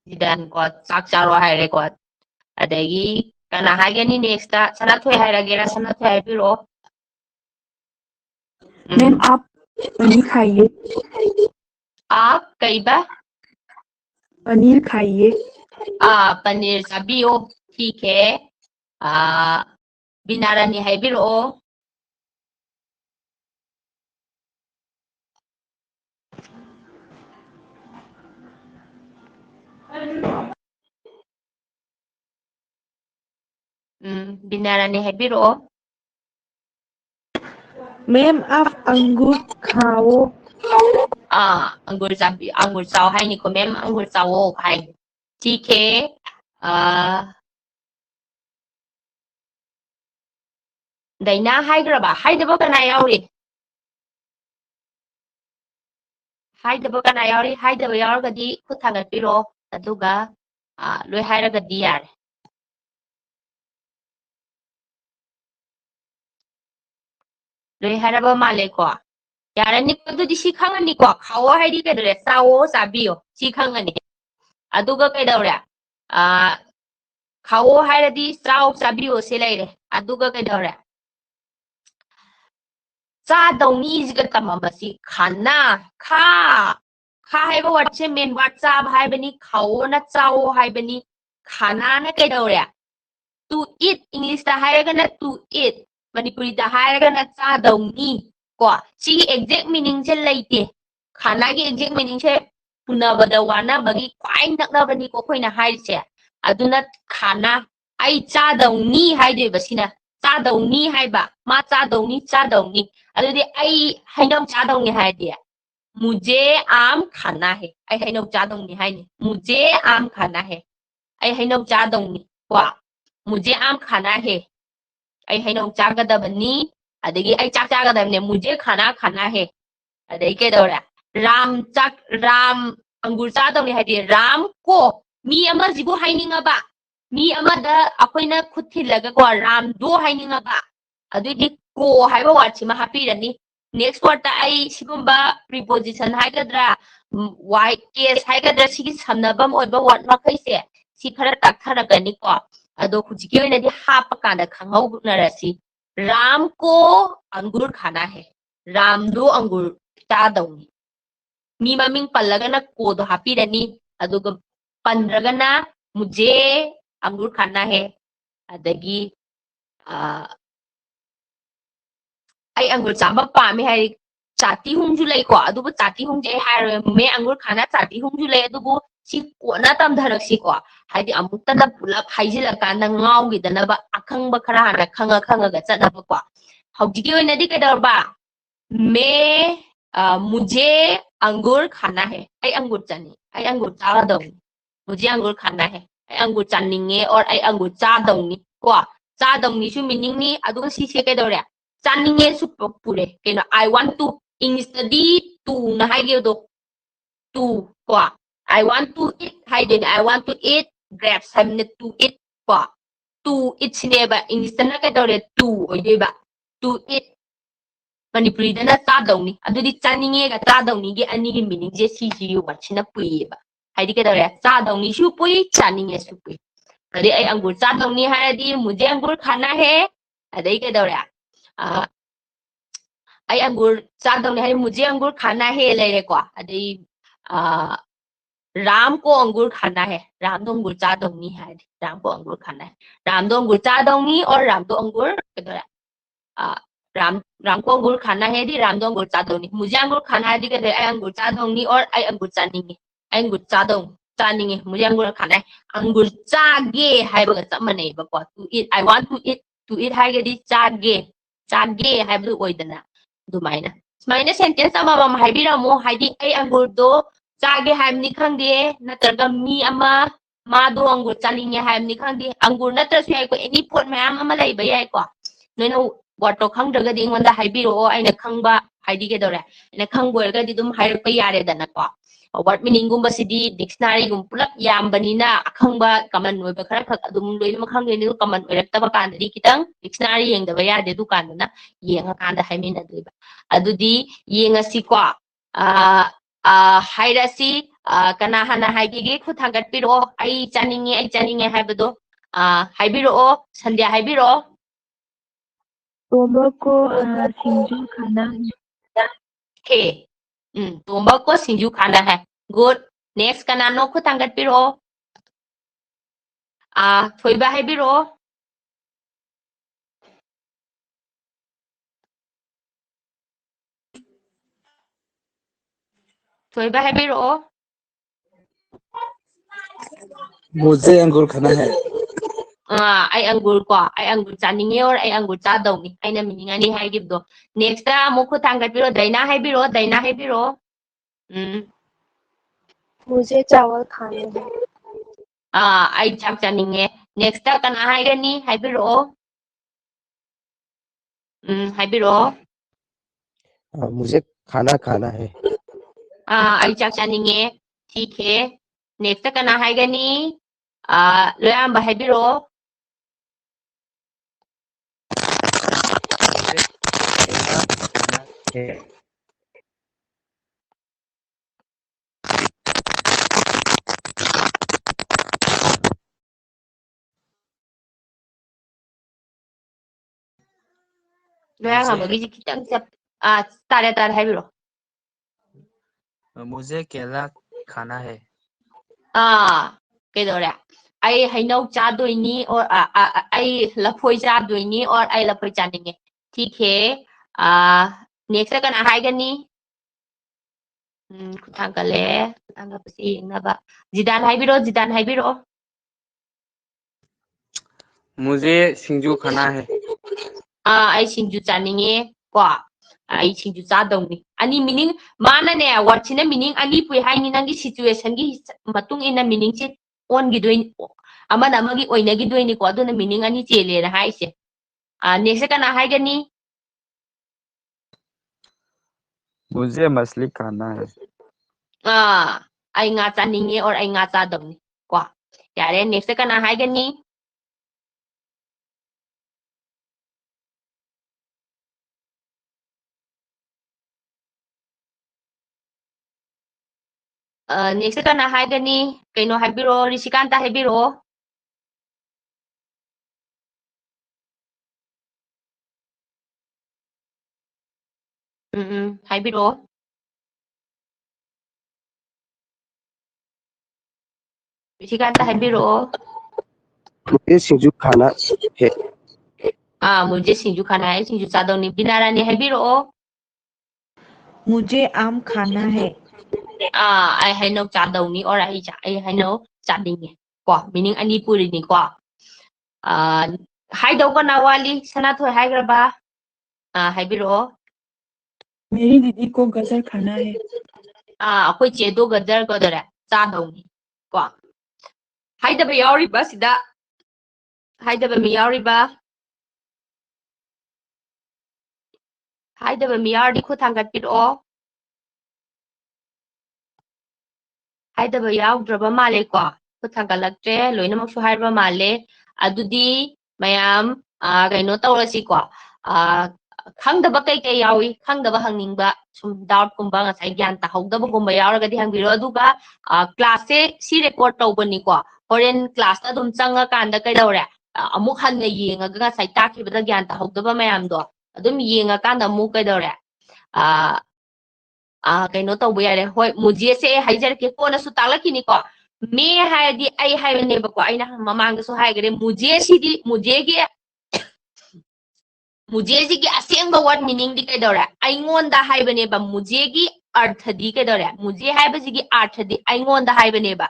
जिदान को चाक चारो हाइरे को अदगी कना हाइगनी नेक्स्ट सनाथोय हाइरागेरा सनाथोय हाइबिरो मैम आप पनीर खाइए आप कई बा पनीर खाइए पनीर चाबियो ठीक है बिनारानी हाइबिरो बिनारानी हाइबिरो मैम आप अंगूर खाओ अंगूर चाव हाई निको मैम अंगूर चावो हाई ठीक है दैना हाइग्रबा हाइदबो कना यावरी हाइदबो कना यावरी हाइदबो यावरगदी खुद थागतपिरो अदुगा लोय हाइरगदी यारे लोय हाइरबो मालेको यारनी अदुदि सि खंगनिको खाओ हाइदि कदरे चावो चाबियो सि खंगनी अदुगा कइदौरे खाओ हायरदी चाओ चाबियो से लेरे अदुगा कदौरे चा दौनी जिगा तममसी खाना खा हाइबा वर्ड मेन वर्ड चाब हाइबनी खाओ ना चाओ हाइबनी खाना ना कदौरे to eat English दा हायरगना to eat मणिपुरी दा हायरगना चा दौनी को सी exact meaning से लेते खाना की exact meaning से पुनबदा वाना बगी क्वाइ नकनबनी को खोइना हाइसे अदुना खाना आई चा दौनी हाइदे बसिना चा दौनी हाइबा मा चा दौनी अदुदि आई हाइनौ चा दौनी हाइदे मुझे आम खाना है आई हाइनौ चा दौनी हाइने मुझे आम खाना है आई हाइनौ चा दौनी वा मुझे आम खाना है आई हाइनौ चागदबनी अदगी आई चाक चागदबने मुझे खाना है अदगी के दौरा राम अंगुर चादौनी हाइदे राम को मी अमा जिबु हाइनिंगबा मी अमा दा अखोइना खुथिलगा को राम दो हाइनिंगबा अदुदि को हाइबा वर्ड सिमा हापिरनी नेक्स्ट वर्ड ता आई सिगुम्बा प्रीपोजिशन हाइगद्रा वाइ केस हाइगद्रा सिगी समनबम ओइबा वर्ड मखैसे सी खरा ताकथरगनी को अदो खुजिकी ओइनादि हापकांदा खंगौनरसी राम को अंगूर खाना है राम दो अंगूर चादौनी मी ममिंग पल्लगना को दो हापिरनी अदुगा पंद्रगना मुझे अंगूर खाना है अदगी आई अंगूर चाबा पामे है चाती हुंजु लै को अदुबु चाती हुंजे हार मे अंगूर खाना चाती हुंजु लै अदुबु सी कोना तम धरक्सी को हाइदि अमुक्तदा पुलप हाइजिलकांदा ngawgidana अखंग खरा हाना खंगा चनब को हौजिकी ओइनादि केदरबा मैं मुझे अंगूर खाना है आई अंगूर चानी आई अंगूर चादौनी मुझे अंगूर खाना है आई अंगूर चानिंगे और आई अंगूर चादौनी को चादौनी सु मीनिंग नि अदुगा सी से केदरे चानिंगे सु पुरे केनो आई वांट टू इंग्लिश दी टू ना हाइगे दो टू को I want to eat हाइदेने I want to eat grapes हमने to eat को to eat सिनेबा इंग्लिश तना केदरे to ओइदेबा to eat मणिपुरी दना चादौनी अदुदि चानिंगे गा चादौनी गे अनि गे मीनिंग जे सी वर्ड सिना पुइबा हाइदि केदरे चादौनी सु पुइ चानिंगे सु पुइ अदि आई अंगूर चादौनी हायदि मुझे अंगूर खाना है अदि केदरे आई अंगूर चादौनी हाय मुझे अंगूर खाना है लेरे को अदि राम को अंगूर खाना है राम दो अंगूर चादौनी है राम को अंगूर खाना है राम दो अंगूर चादौनी और राम दो अंगूर राम को अंगूर खाना है दी राम दो अंगूर चादौनी मुझे अंगूर खाना है दी कहते आई अंगूर चादौनी और आई अंगूर चानिंगे आई अंगूर चानिंगे मुझे अंगूर खाना है अंगूर चागे है बगा चमने बको to eat I want to eat है दी चागे है बदु ओइदना दुमाइना स्माइना सेंटेंस अमम हाइबिरमो हाइदि आई अंगूर दो चागे हाइमनि खंगे नत्रगा मी अमा मादो अंगूर चानिंगे हाइमनि खंगे अंगूर नत्रसु याइको एनी पोट मयाम अमा लैबा याइको नोइना वाटो खंद्रगदि इंगोंदा हाइबिरो आइना खंबा हाइदि केदोरे आइना खंगोरगदि दुम हाइरक्पा यारेदना को वर्ड मीनिंग गुम्बा सिदि डिक्शनरी गुम पुलप यामबनिना अखंबा कमन ओइबा खरा खक दुम लोइमा खंगेनि कमन ओइरक्तबा कांददि कितंग डिक्शनरी येंगदबा यादे दु कांदना येंगा कांदा हाइमिना दुइबा अदुदि येंगासि को हाइरासी कना हना हाइगिगे खुद थांगटपिरो आई चानिंगे हाइबदो हाइबिरो संध्या हाइबिरो तोमो को सिंजू खाना है तोमो को सिंजू खाना है गुड नेक्स्ट कना नो खुद थांगटपिरो थोइबा हाइबिरो थोइबा हाइबिरो मुझे अंगूर खाना है आई अंगूर को आई अंगूर चानिंगे और आई अंगूर चादौनी आइना मीनिंग अनि हाइगिबदो नेक्स्ट ता मुखु थांगटपिरो दैना हाइबिरो मुझे चावल खाने हैं आई चाक चानिंगे नेक्स्ट ता कना हाइगनी हाइबिरो हाइबिरो मुझे खाना है आई चाक चानिंगे ठीक है नेक्स्ट ता कना हाइगनी लोयाम हाइबिरो Loyang habagi kitang chap tare haibiro. मुझे केला खाना है Kedore. I hainau chadoini or I lapoi chadoini or I lapoi chaninge. ठीक है next kan haigani kutangkale anga pasi naba Zidan haibiro मुझे सिंजू खाना है ai singju chaninge kwa ai singju chadongni ani meaning mana ne word china meaning ani pui haini nangi situation gi matung ina meaning chi on gi doin amana amagi oina gi doini ko aduna meaning ani chele na haise next kana haigani मुझे मछली खाना है ai nga chaninge or ai nga chadongni kwa yare next kana haigani next kana haigani kaino haibiro Rishikanta haibiro haibiro Rishikanta haibiro मुझे सिंजू खाना है मुझे सिंजू खाना है सिंजू चादोनी बिनारानी haibiro मुझे आम खाना है ai haino chadongni or ai haino chadinge ko meaning ani puri ni ko haidau kana wali sanathoi haigraba haibiro मेरी दीदी को गजर खाना है akhoi chedo gadar ko dore chadongni ko haidaba yauri ba sida haidaba mi yauri ba haidaba mi yauri ko thangat piro haidaba yaudraba male ko ko thangalaktre loinamak su hairba male adudi mayam kaino tawrasi ko khangdaba kai yawi khangdaba hangningba sum doubt kumba ngasai gyan ta hogdaba gumba yauragadi hangbiro aduga class se si record tawbani ko horen class ta dum changa kanda kai dawre amuk hanna yengaga ngasai takibada gyan ta hogdaba mayam do adum yenga kanda amuk kai dawre kaino tawba yare hoi muje se haijarke kona su talakini ko me haidi ai haibane ba ko aina mamanga su haigare muje sidi mujege mujezi gi asengba word meaning di kai dora aingonda haibane ba mujegi artha di kai dora muje haibaji gi artha di aingonda haibane ba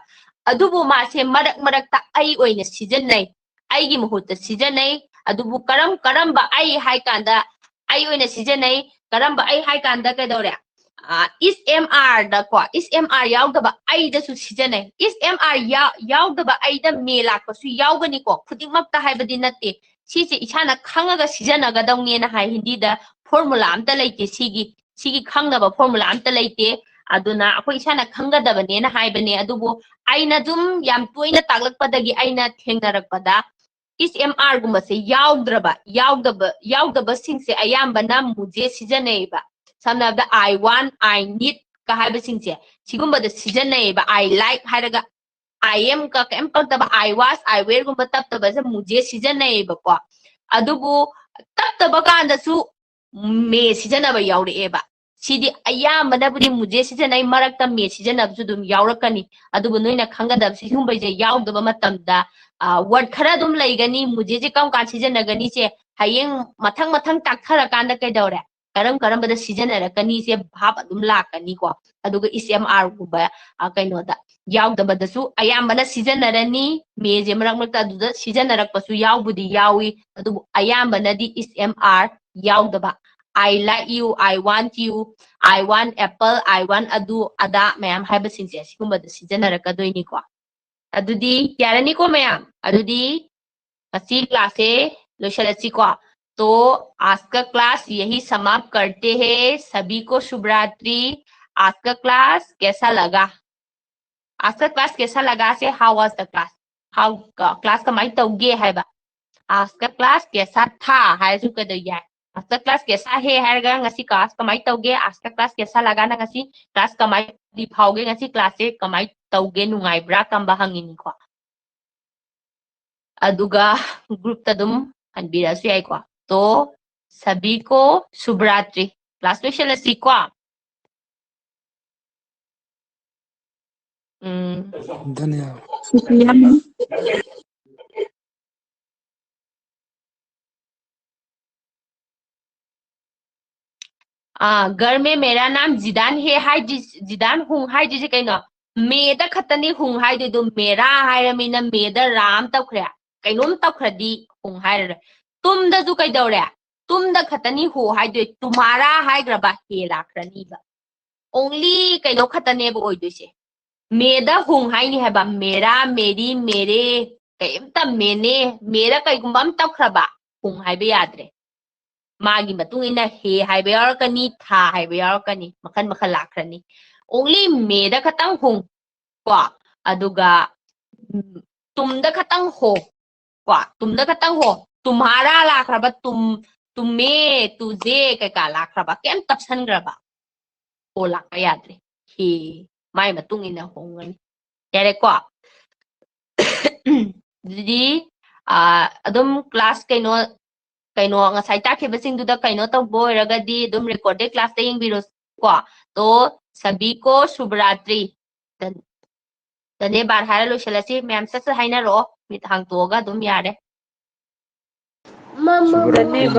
adubu ma se marak ta ai oina sijanai ai gi muhutta sijanai adubu karam ba ai hai kanda ai oina sijanai karam ba ai hai kanda kai dora is mr da ko is mr yaudaba ai da su sijanai is mr yaudaba ai da me lakpa su yaugani ko khudingmak ta haibadi natte sisi isana khangaga sijanaga dawni na hai hindi da formula amta laite sigi khangnaba formula amta laite aduna akoi isana khangadaba ne na haibane adubu aina dum yam toina taglakpadagi aina thengnarakpada is mr gumba se yaudaba singse ayambana muje sijanaiba samna da I want I need ka haiba singse sigumba da sijanaiba I like hairaga I am ka kem pagtaba I was I wear gumba taptaba sa muje sijanaiba ko adubu taptaba kanda su me sijanaba yaureba sidi ayambana budi muje sijanai marakta me sijanaba su dum yaurakani adubu noina khangadab sigumba je yaudaba matamda word khara dum laigani muje je kam ka sijanagani se hayeng mathang takthara kanda kai daure karam bada sijannarakani se bhab adum lakani ko aduga ismr guba kaino da yaudaba da su ayambana sijanarani meje marakta aduda sijannarakpasu yaubudi yawi adubu ayambana di ismr yaudaba I like you I want you I want apple I want adu ada mayam haiba singse sigumba da sijanarakadoini ko adudi yarani ko mayam adudi asi class e loishalasi ko तो आज का क्लास यही समाप्त करते हैं सभी को शुभ रात्रि आज का क्लास कैसा लगा से how was the class how class का माइ तौगे है बा आज का क्लास कैसा था है सु कद या आज का क्लास कैसा है गा ngasi क्लास का माइ तौगे आज का क्लास कैसा लगा ना ngasi क्लास का माइ di phauge ngasi क्लास से कमाई तौगे नुंगाई ब्रा कम bahangini ko aduga group ta dum hanbira su ai ko तो सभी को शुभ रात्रि क्लास लोइसल्लसि को शुक्रिया मैम घर में मेरा नाम जिदान है हाय जिदान हुंग हाय जिसे कहीं मेदा खतनी हुंग हाय दो मेरा हाय रमीना मेदा राम तखरे कहीं तखरदी हुंग हाय तुम दजु कई दौरे तुम द खतनी हो हाय दो तुम्हारा हाय ग्रबा हे लाखरनी बा ओनली कहीं खतने बो ओइ दोसे मेदा हुंग हाय नि हैबा मेरा मेरी मेरे कईमता मेने मेरा कईगुंबम तखरबा हुंग हाय बे यादरे मागी मतुंग इना हे हाइबे यारकनी था हाइबे यारकनी मखन मखन लाखरनी ओनली मेदा खतंग हुंग को अदुगा तुमदा खतंग हो को तुमदा खतंग हो तुम्हारा लाखरबा तुम्हें तुझे कैका लाखरबा केम तपसनग्रबा ओ लाखा यादरे हे माय मतुंग इना होंगनी यारे को दीदी अदुम क्लास कईनो ngasai ताखिबसिंगदुदा कईनो तौबो ओइरगदी दुम रिकॉर्डेड क्लास ता यंगबिरो को तो सभी को शुभ रात्रि धन्यवाद हारा लोइसल्लसि मैम सस हाइना रो मित हांगतोगा दुम यारे शुभ रात्रि। धन्यवाद।